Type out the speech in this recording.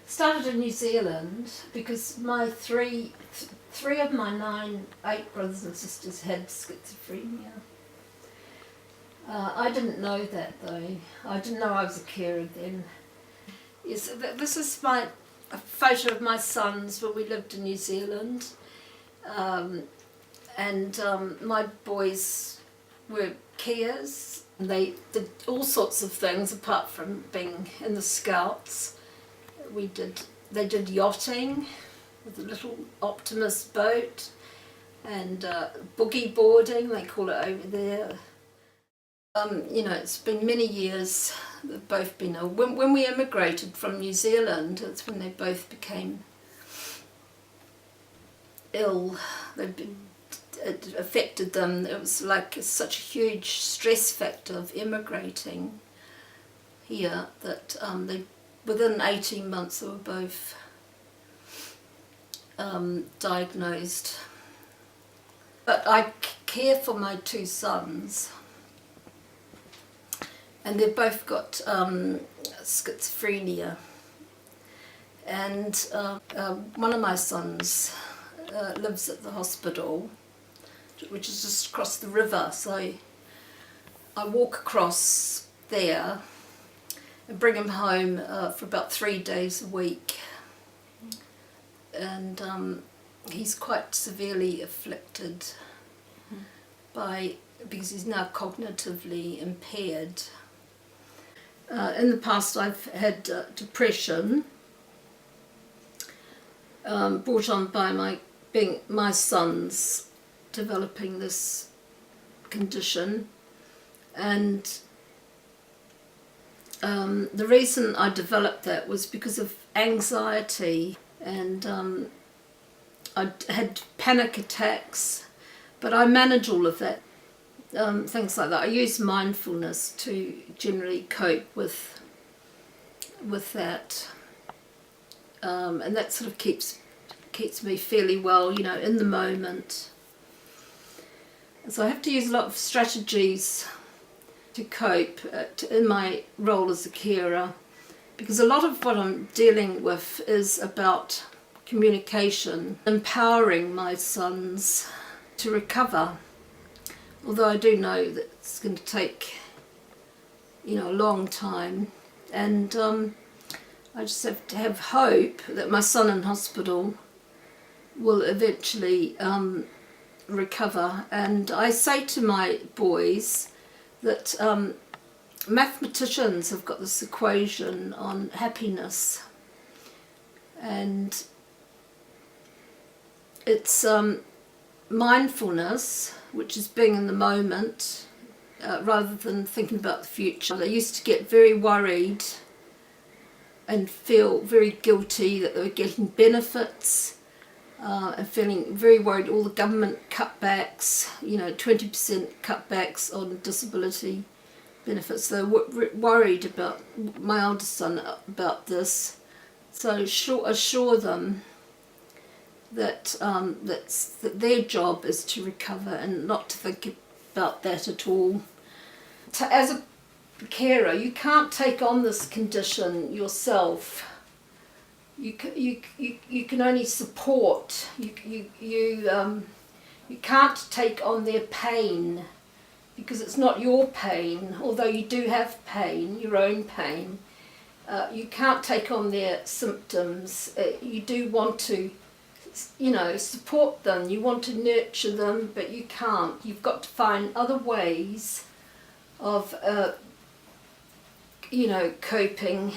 Started in New Zealand because my three of my eight brothers and sisters had schizophrenia. I didn't know that though. I didn't know I was a carer then. Yes, this is a photo of my sons when we lived in New Zealand. My boys were carers. They did all sorts of things apart from being in the Scouts. They did yachting with a little Optimus boat and boogie boarding, they call it over there. It's been many years they've both been ill. When we immigrated from New Zealand, it's when they both became ill. It affected them. It was like such a huge stress factor of immigrating here that within 18 months they were both diagnosed. But I care for my two sons, and they've both got schizophrenia. And one of my sons lives at the hospital, which is just across the river, so I walk across there and bring him home for about 3 days a week. And he's quite severely afflicted because he's now cognitively impaired. In the past I've had depression brought on by my sons developing this condition, and the reason I developed that was because of anxiety, and I had panic attacks, but I manage all of that, things like that. I use mindfulness to generally cope with that, and that sort of keeps me fairly well, in the moment. So I have to use a lot of strategies to cope in my role as a carer, because a lot of what I'm dealing with is about communication, empowering my sons to recover, although I do know that it's going to take a long time, and I just have to have hope that my son in hospital will eventually recover. And I say to my boys that mathematicians have got this equation on happiness, and it's mindfulness, which is being in the moment rather than thinking about the future. They used to get very worried and feel very guilty that they were getting benefits, and feeling very worried, all the government cutbacks, 20% cutbacks on disability benefits. They were worried about, my eldest son, about this. So assure them that that their job is to recover and not to think about that at all. As a carer, you can't take on this condition yourself. You can only support. You can't take on their pain, because it's not your pain, although you do have pain, your own pain. You can't take on their symptoms. You do want to, support them. You want to nurture them, but you can't. You've got to find other ways of, coping.